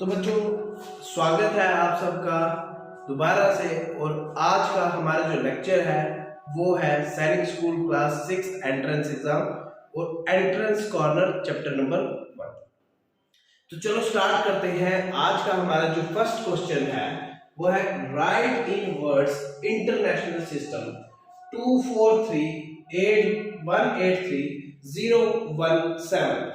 तो बच्चों, स्वागत है आप सबका दोबारा से। और आज का हमारा जो लेक्चर है वो है सैनिक स्कूल क्लास 6 एंट्रेंस एग्जाम और एंट्रेंस कॉर्नर चैप्टर नंबर 1। तो चलो स्टार्ट करते हैं। आज का हमारा जो फर्स्ट क्वेश्चन है वो है राइट इन वर्ड्स इंटरनेशनल सिस्टम 2438183 017।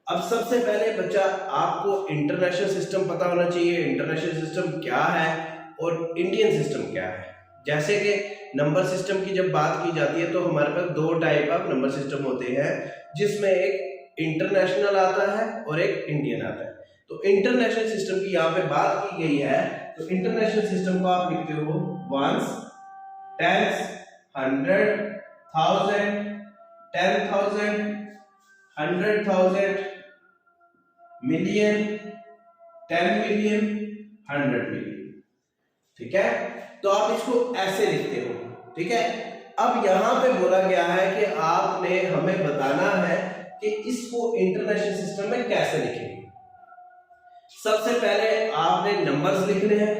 अब सबसे पहले बच्चा आपको इंटरनेशनल सिस्टम पता होना चाहिए। इंटरनेशनल सिस्टम क्या है और इंडियन सिस्टम क्या है। जैसे कि नंबर सिस्टम की जब बात की जाती है तो हमारे पास दो टाइप ऑफ नंबर सिस्टम होते हैं, जिसमें एक इंटरनेशनल आता है और एक इंडियन आता है। तो इंटरनेशनल सिस्टम की यहाँ पे बात की गई है, तो इंटरनेशनल सिस्टम को आप लिखते हो ones, tens, 100, 1000, 10,000, 100,000, million, 10 million, 100 million. ठीक है, तो आप इसको ऐसे लिखते हो। ठीक है, अब यहां पे बोला गया है कि आपने हमें बताना है कि इसको इंटरनेशनल सिस्टम में कैसे लिखेंगे। सबसे पहले आपने नंबर्स लिखने हैं,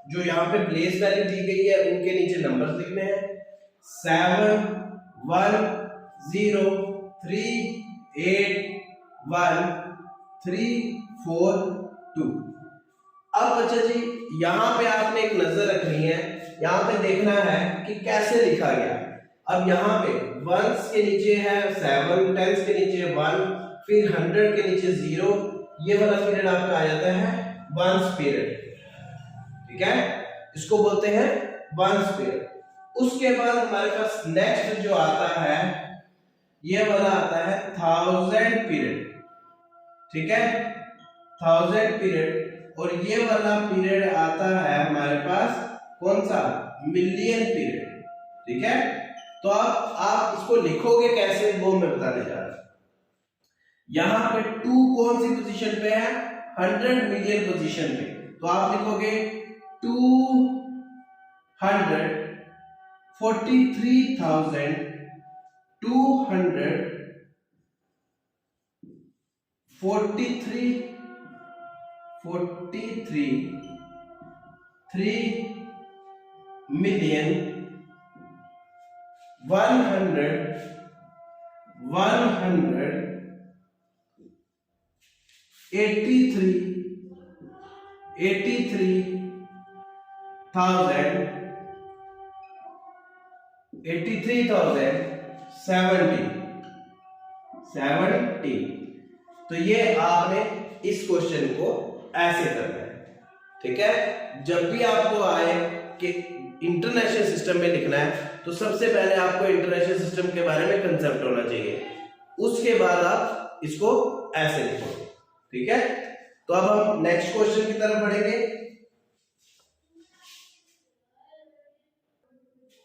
जो यहां पे प्लेस वैल्यू दी गई है उनके नीचे नंबर्स लिखने हैं। 7 1 0 3 8 1 3 4 2। अब बच्चा जी यहां पे आपने एक नजर रखनी है, यहां पे देखना है कि कैसे लिखा गया। अब यहां पे वंस के नीचे है 7, टेंस के नीचे 1, फिर 100 के नीचे 0। ये वाला पीरियड आपका आ जाता है वंस पीरियड। ठीक है, इसको बोलते हैं वंस पीरियड। उसके बाद हमारे पास नेक्स्ट जो आता है ये वाला आता है 1000 पीरियड। ठीक है, 1000 पीरियड। और ये वाला पीरियड आता है हमारे पास कौन सा, मिलियन पीरियड। ठीक है, तो आप इसको लिखोगे कैसे वो मैं बताने जा रहा हूं। यहां पे 2 कौन सी पोजीशन पे है, 100 मिलियन पोजीशन पे। तो आप लिखोगे 243 मिलियन 83,070। तो ये आपने इस क्वेश्चन को ऐसे करना है। ठीक है, जब भी आपको आए कि इंटरनेशनल सिस्टम में लिखना है तो सबसे पहले आपको इंटरनेशनल सिस्टम के बारे में कंसेप्ट होना चाहिए, उसके बाद आप इसको ऐसे लिखोगे। ठीक है, तो अब हम नेक्स्ट क्वेश्चन की तरफ बढ़ेंगे।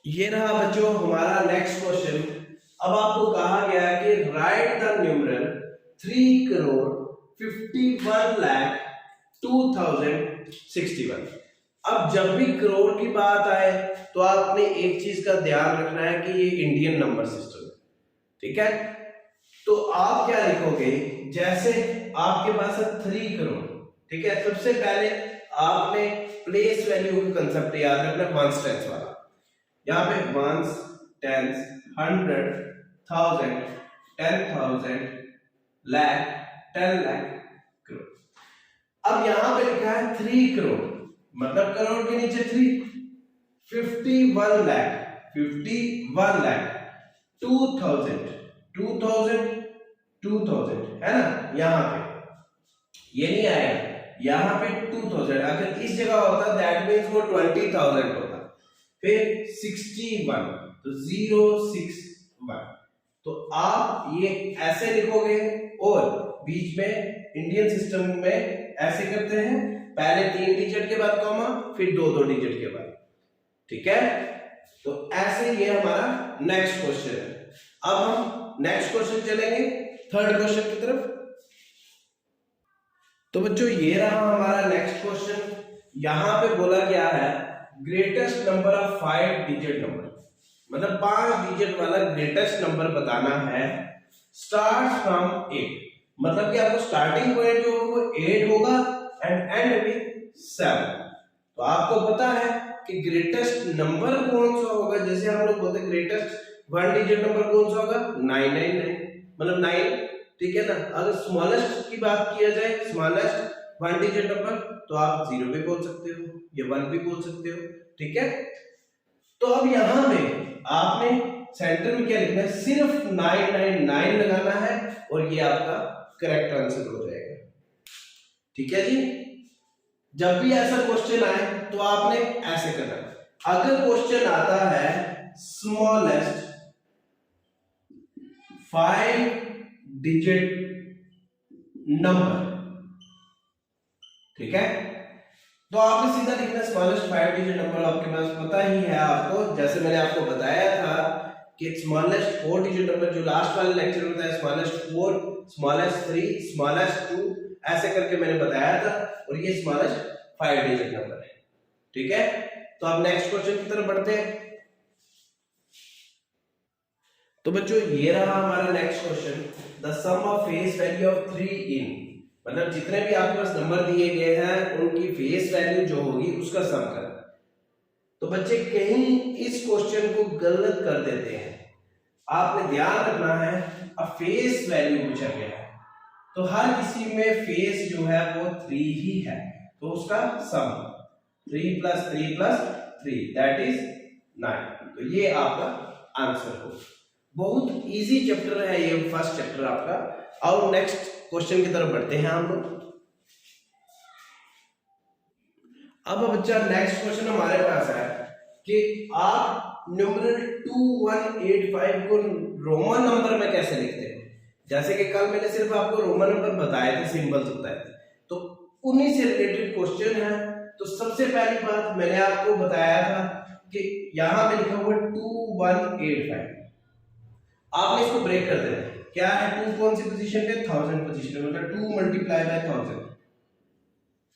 ये रहा बच्चों हमारा नेक्स्ट क्वेश्चन। अब आपको कहा गया है कि राइट द न्यूमरल 3,51,02,061। अब जब भी करोड़ की बात आए तो आपने एक चीज का ध्यान रखना है कि ये इंडियन नंबर सिस्टम है। ठीक है, तो आप क्या लिखोगे, जैसे आपके पास है 3 करोड़। ठीक है, सबसे पहले आपने प्लेस वैल्यू का कंसेप्ट याद रखना, वंस टेंस वाला। यहाँ पे वंस, टेंस, 100, 1000, 10,000, लाख, 10 लाख, करोड़। अब यहां पे लिखा है 3 करोड़, मतलब करोड़ के नीचे 3, 51 लाख, 51 लाख, 2000, 2000, 2000 है ना। यहां पे ये नहीं आएगा, यहां पे 2000। अगर इस जगह होता दैट मींस वो 20,000 होता। फिर 61, तो 061। तो आप ये ऐसे लिखोगे और बीच में इंडियन सिस्टम में ऐसे करते हैं, पहले 3 डिजिट के बाद कॉमा, फिर 2 डिजिट के बाद। ठीक है, तो ऐसे ये हमारा नेक्स्ट क्वेश्चन है। अब हम नेक्स्ट क्वेश्चन चलेंगे, थर्ड क्वेश्चन की तरफ। तो बच्चों ये रहा हमारा नेक्स्ट क्वेश्चन। यहां पे बोला गया है greatest number of 5 digit number, मतलब 5 डिजिट वाला ग्रेटेस्ट नंबर बताना है। स्टार्ट फ्रॉम 8, मतलब कि आपको स्टार्टिंग पॉइंट जो वो 8 होगा एंड एंड विथ 7। तो आपको पता है कि ग्रेटेस्ट नंबर कौन सा होगा, जैसे हम लोग बोलते हैं ग्रेटेस्ट 1 डिजिट नंबर कौन सा होगा, 999 मतलब 9, ठीक है ना। अगर स्मॉलेस्ट की बात किया जाए, स्मॉलेस्ट 1 डिजिट नंबर, तो आप 0 भी बोल सकते हो या 1 भी बोल सकते हो, ठीक है। तो अब यहां में आपने सेंटर में क्या लिखना है, सिर्फ 999 लगाना है और ये आपका करेक्ट आंसर हो जाएगा, ठीक है जी। जब भी ऐसा क्वेश्चन आए तो आपने ऐसे करना है। अगर क्वेश्चन आता है स्मॉलेस्ट 5 डिजिट नंबर, ठीक है, तो आपने सीधा लिखना है स्मॉलेस्ट 5 डिजिट नंबर। आपके पास पता ही है आपको, जैसे मैंने आपको बताया था कि स्मॉलेस्ट 4 डिजिट नंबर जो लास्ट वाले लेक्चर में था, स्मॉलेस्ट 4, स्मॉलेस्ट 3, स्मॉलेस्ट 2, ऐसे करके मैंने बताया था, और ये स्मॉलेस्ट 5 डिजिट नंबर है, ठीक है। तो अब नेक्स्ट क्वेश्चन की तरफ बढ़ते हैं। तो बच्चों ये रहा हमारा next question, the sum of face value of 3 in, मतलब जितने भी आपके पास नंबर दिए गए हैं उनकी फेस वैल्यू जो होगी उसका सम करना। तो बच्चे कहीं इस क्वेश्चन को गलत कर देते हैं, आपने ध्यान रखना है। अब फेस वैल्यू पूछा गया है, तो हर किसी में फेस जो है वो 3 ही है, तो उसका सम 3 + 3 + 3 दैट इज 9। तो ये आपका आंसर हो। बहुत इजी चैप्टर है ये, फर्स्ट चैप्टर आपका। और नेक्स्ट क्वेश्चन की तरफ बढ़ते हैं हम लोग। अब बच्चा नेक्स्ट क्वेश्चन हमारे पास है कि आप न्यूमरल 2185 को रोमन नंबर में कैसे लिखते हैं। जैसे कि कल मैंने सिर्फ आपको रोमन नंबर बताए थे, सिंबल्स बताए थे, तो उन्हीं से रिलेटेड क्वेश्चन है। तो सबसे पहली बात मैंने आपको बताया था कि यहां पे लिखा हुआ 2185, आपने इसको ब्रेक कर देना है। क्या है, 2 कौन सी पोजीशन पे, 1000 पोजीशन पे, मतलब 2 × 1000,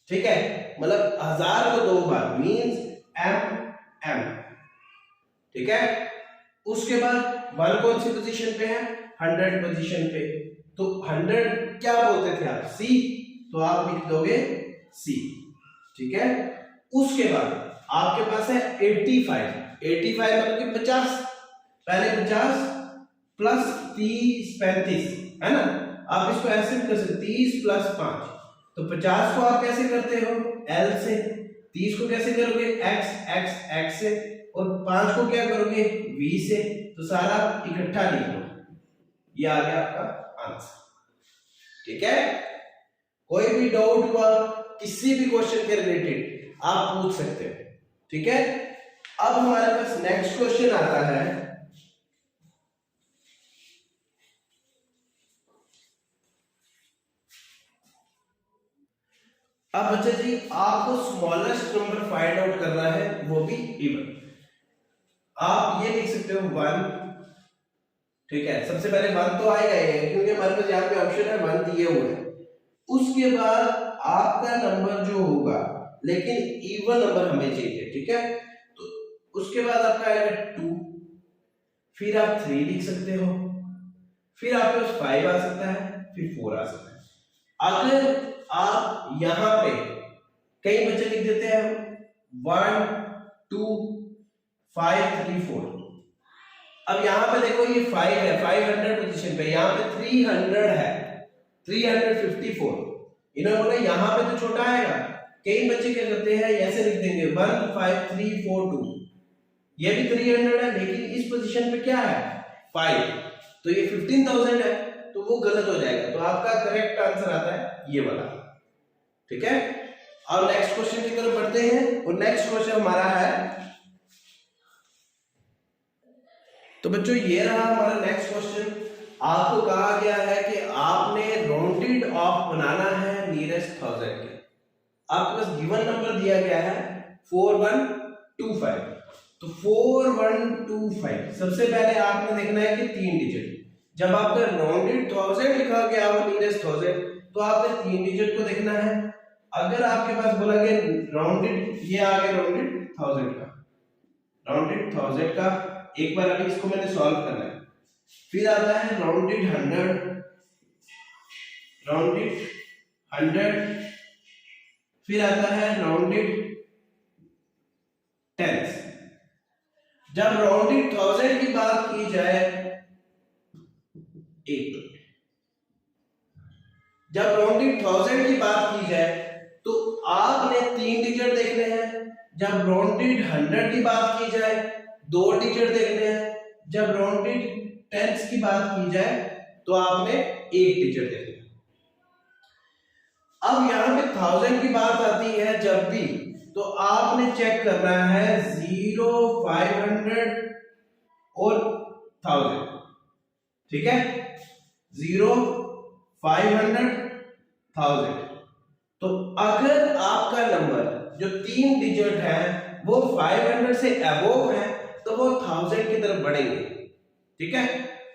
ठीक है, मतलब 1000 को 2 बार मींस m, ठीक है। उसके बाद 1 कौन सी पोजीशन पे है, 100 पोजीशन पे, तो 100 क्या बोलते थे आप, c, तो आप लिख दोगे c, ठीक है। उसके बाद आपके पास है 85 मतलब कि 50, पहले 50 + 30 35 है ना। आप इसको ऐसे भी कर सकते 30 + 5, तो 50 को आप कैसे करते हो, l से, 30 को कैसे करोगे, x से, और 5 को क्या करोगे, v से। तो सारा इकट्ठा लिख लो, ये आ गया आपका आंसर, ठीक है। कोई भी डाउट हुआ किसी भी क्वेश्चन के रिलेटेड आप पूछ सकते हो, ठीक है। अब हमारे पास नेक्स्ट क्वेश्चन आता है, अब बच्चा जी आपको स्मॉलेस्ट नंबर फाइंड आउट करना है, वो भी इवन। आप ये लिख सकते हो 1, ठीक है। सबसे पहले 1 तो आएगा ही, क्योंकि हमारे पास यहाँ पे ऑप्शन है 1 दिए हुए हैं। उसके बाद आपका नंबर जो होगा, लेकिन इवन नंबर हमें चाहिए, ठीक है। तो उसके बाद आपका आएगा 2, फिर आप 3 लिख सकते हो, फिर आपके पास 5 आ सकता है, फिर 4 आ सकता है। अगर आप यहां पे कई बच्चे लिख देते हैं 1 2 5 3 4, अब यहां पे देखो ये 5 है, 500 पोजीशन पे, यहां पे 300 है, 354, इन्होंने बोला यहां पे तो छोटा आएगा। कई बच्चे क्या करते हैं, ऐसे लिख देंगे 1 5 3 4 2, ये भी 300 है, लेकिन इस पोजीशन पे क्या है 5, तो ये 15000 है, तो वो गलत हो जाएगा। तो आपका करेक्ट आंसर आता है ये वाला, ठीक है। और नेक्स्ट क्वेश्चन की तरफ बढ़ते हैं, और नेक्स्ट क्वेश्चन हमारा है, तो बच्चों ये रहा हमारा नेक्स्ट क्वेश्चन। आपको कहा गया है कि आपने राउंडेड ऑफ बनाना है नियरेस्ट 1000 के। आपके पास गिवन नंबर दिया गया है 4125, तो 4125 सबसे पहले आपने देखना है कि 3 डिजिट, जब आपका राउंडेड 1000 लिखा गया हो नियरेस्ट 1000, तो आपने 3 डिजिट को देखना है। अगर आपके पास बोला गया राउंडेड, ये आ गया राउंडेड 1000 का, राउंडेड 1000 का, एक बार अभी इसको मैंने सॉल्व करना है। फिर आता है राउंडेड 100, राउंडेड 100, फिर आता है राउंडेड टेंस। जब राउंडेड थाउजेंड की बात की जाए, एक मिनट, जब राउंडेड थाउजेंड की बात की जाए तो आपने 3 डिजिट देखने हैं। जब राउंडेड 100 की बात की जाए 2 डिजिट देखने हैं। जब राउंडेड टेंस की बात की जाए तो आपने 1 डिजिट देखना है। अब यहां पे 1000 की बात आती है जब भी, तो आपने चेक करना है 0, 500 और 1000, ठीक है। 0, 500, 1000। तो अगर आपका नंबर जो 3 डिजिट है वो 500 से अबोव है तो वो 1000 की तरफ बढ़ेंगे, ठीक है।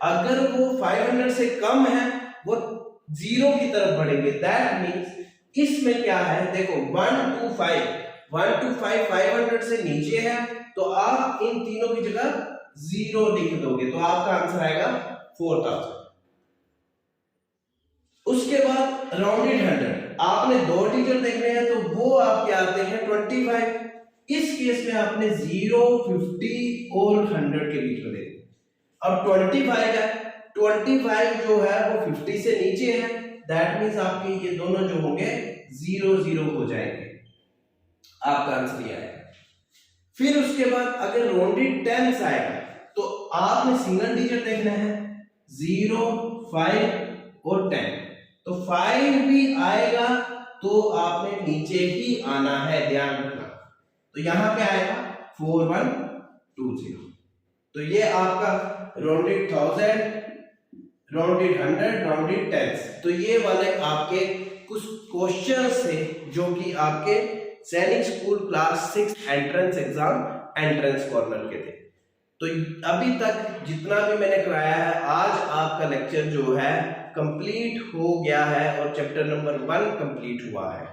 अगर वो 500 से कम है वो 0 की तरफ बढ़ेंगे। दैट मींस इसमें क्या है, देखो 1 to 5 500 से नीचे है तो आप इन तीनों की जगह 0 लिख दोगे तो आपका आंसर आएगा 4000। उसके बाद राउंडेड 100, आपने 2 डिजिट देखने हैं तो वो आपके आते हैं 25। इस केस में आपने 0, 50 और 100 के बीच में देखना। अब 25 है, 25 जो है वो 50 से नीचे है। दैट मींस आपके ये दोनों जो होंगे 0, 0 हो जाएंगे। आपका आंसर ये आएगा। फिर उसके बाद अगर राउंडेड टेंस आएगा तो आपने सिंगल डिजिट देखना है, 0, 5 और 10। तो 5 भी आएगा तो आपने नीचे ही आना है, ध्यान रखना। तो यहां पे आएगा 4120। तो ये आपका राउंडेड 1000, राउंडेड 100, राउंडेड टेंस। तो ये वाले आपके कुछ क्वेश्चन थे जो कि आपके सैनिक school class 6 entrance exam entrance corner के थे। तो अभी तक जितना भी मैंने कराया है, आज आपका लेक्चर जो है कंप्लीट हो गया है और चैप्टर नंबर 1 कंप्लीट हुआ है।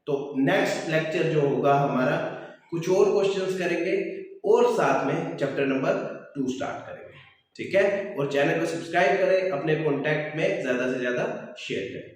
तो नेक्स्ट लेक्चर जो होगा हमारा कुछ और क्वेश्चंस करेंगे और साथ में चैप्टर नंबर 2 स्टार्ट करेंगे, ठीक है। और चैनल को सब्सक्राइब करें, अपने कॉन्टैक्ट में ज्यादा से ज्यादा शेयर करें।